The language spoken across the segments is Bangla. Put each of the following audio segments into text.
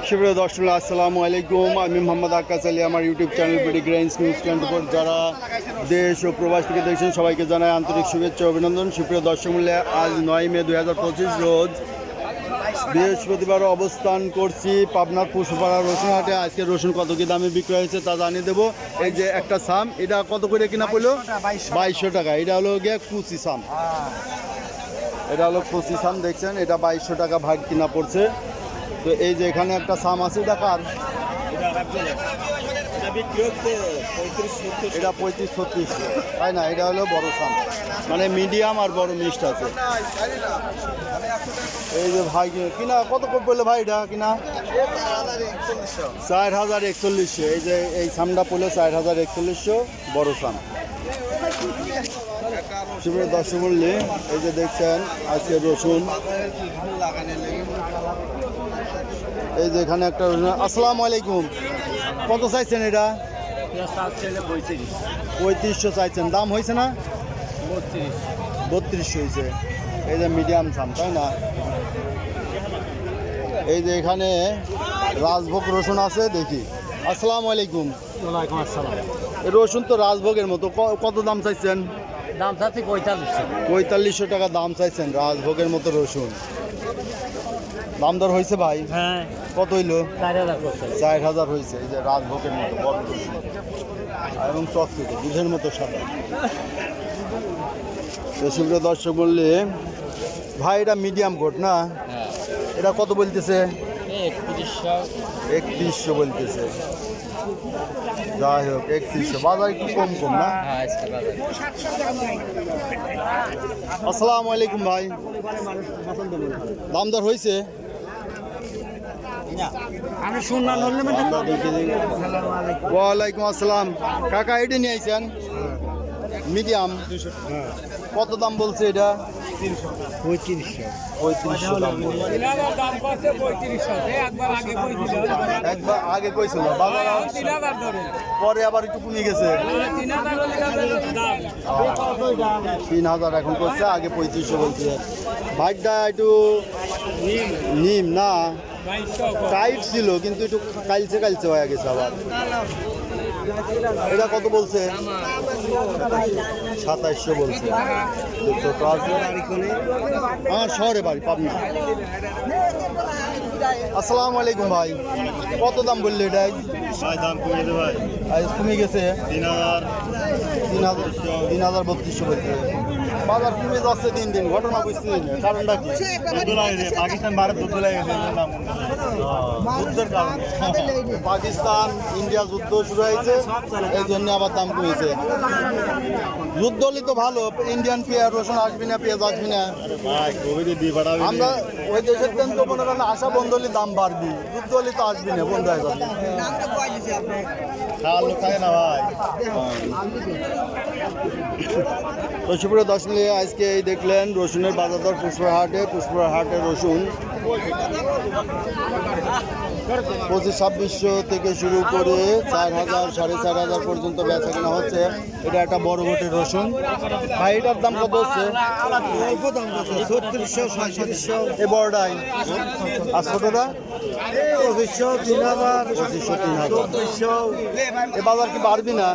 সুপ্রিয় দর্শক আসসালামু আলাইকুম, আমি মোহাম্মদ আক্কাস আলী। আমার YouTube channel BD grains news 24 যারা দেশ ও প্রবাস থেকে দেখছেন সবাইকে জানাই আন্তরিক শুভেচ্ছা অভিনন্দন। সুপ্রিয় দর্শক মূল্যে আজ 9 মে 2025 রোজ বৃহস্পতিবার অবস্থান করছি পাবনার পুষ্পপাড়া রসুন হাটে। আজকে রসুন কত কি দামে বিক্রি হয়েছে তা জানিয়ে দেবো। এই যে একটা সাম, এটা কত করে কিনা পড়লো? 2200 টাকা। এটা হলো গিয়ে কুচি সাম, এটা হলো কুচি সাম, দেখছেন এটা 2200 টাকা ভাগ কিনা পড়ছে। তো এই যে এখানে একটা সাম আছে, এটা কার? এটা 35-36, তাই না? এটা হলো বড় সাম, মানে মিডিয়াম আর বড় মিক্সড আছে। এই যে ভাই কিনা কত করে পড়লো ভাই? এটা কিনা 4041। এই যে এই সামটা পড়লো 4041, বড় সাম। সুপ্রিয় দর্শক মূল্যে এই যে দেখছেন আজকে রসুন, এই যে এখানে একটা রসুন। আসসালামু আলাইকুম, কত চাইছেন? এটা 3500 চাইছেন, দাম হয়েছে না? 32 হয়েছে। এই যে মিডিয়াম সাম, তাই না? এই যে এখানে রাজভোগ রসুন আছে, দেখি। আসসালামু আলাইকুম। ওয়ালাইকুম আসসালাম। রসুন তো রাজভোগের মতো, কত দাম চাইছেন? দাম চাচ্ছি 4500। 4500 টাকা দাম চাইছেন রাজভোগের মতো রসুন। দাম দর হয়েছে ভাই? হ্যাঁ। কত হইলো? 4000 করছে। 4000 হয়েছে। এই যে রাজভোগের মতো বড় রসুন এবং চকচকে দুধের মতো সাদা। সুপ্রিয় দর্শক বললে ভাই এটা মিডিয়াম কোট না? হ্যাঁ। এটা কত বলতেছে? 3100 বলতেছে। যাই হোক 3100, বাজার একটু কম না? হ্যাঁ, আজকে বাজার। আসসালামু আলাইকুম ভাই, দাম দর হয়েছে? আমি শুনলাম ওয়ালাইকুম আসসালাম। কাকা এটা নিয়ে আইছেন মিডিয়াম, কত দাম বলছে এটা? 3500 দাম বলছে। একবার আগে কইছিল বাজার, পরে আবার একটু কমে গেছে। 3000 এখন করছে, আগে 3500 বলছে। ভাইটা একটু নিম না, টাইট ছিল কিন্তু একটু কালচে হয়ে গেছে আবার। এটা কত বলছে? 2700 বলছে। আমার শহরে বাড়ি পাবনা। আসসালামু আলাইকুম ভাই, কত দাম বললে এটাই? দাম কমিয়ে দে ভাই, কমে গেছে। 3000 3200 বলছে। বাজার কমে যাচ্ছে দিন দিন, ঘটনা বুঝতে দিন, কারণটা কি? পাকিস্তান ভারত যুদ্ধ লেগেছে, যুদ্ধের কারণে পাকিস্তান ইন্ডিয়া যুদ্ধ শুরু হয়েছে, এই জন্য আবার দাম কমেছে। যুদ্ধ হলে তো ভালো, ইন্ডিয়ান পেঁয়াজ রসুন আসবি না, পেঁয়াজ আসবি না। আমরা ওই দেশের দেন তো মনে করেন আশা বন্ধ হলে দাম বাড়বি, যুদ্ধ হলে তো আসবি না, বন্ধ হয়ে যাবে। খাওয়ার লোক থাকে না ভাই। তো সুপ্রিয় দর্শক, আজকে এই দেখলেন রসুনের বাজার দর পুষ্পর হাটে রসুন 2500-2600 থেকে শুরু করে 4000 4500 পর্যন্ত বেচা কেনা হচ্ছে। এটা একটা বড় গোটের রসুন ভাই, এটার দাম কত হচ্ছে? 3600 এই বড়টাই। আর ছোটটা 2500 3000 2500 এ বাজার কি বাড়বি না?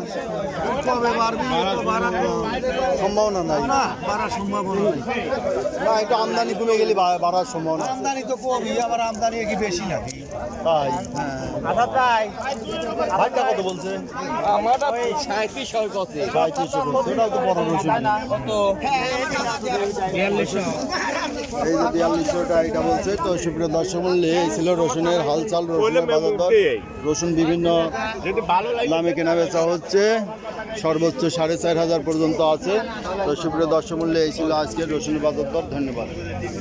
কবে বাড়বি? সম্ভাবনা নাই না, বাড়ার সম্ভাবনা নাই। না, এটা আমদানি কমে গেলে বাড়ার সম্ভাবনা। আমদানি তো কমই, আবার আমদানি কি বেশি নাকি? তাই তাই ভাইটা কত বলছে? আমারটা 3700 করছে। 3500 বলছে। এটাও তো বড় রসুন। কত? 4200। এই যে 4200টা এটা বলছে। তো সুপ্রিয় দর্শক মূল্যে এই ছিল রসুনের হালচাল, রসুনের বাজার দর। রসুন বিভিন্ন দামে কেনা বেচা হচ্ছে, সর্বোচ্চ 4500 পর্যন্ত আছে। তো সুপ্রিয় দর্শক মূল্যে এই ছিল আজকে রসুনের বাজার দর। ধন্যবাদ।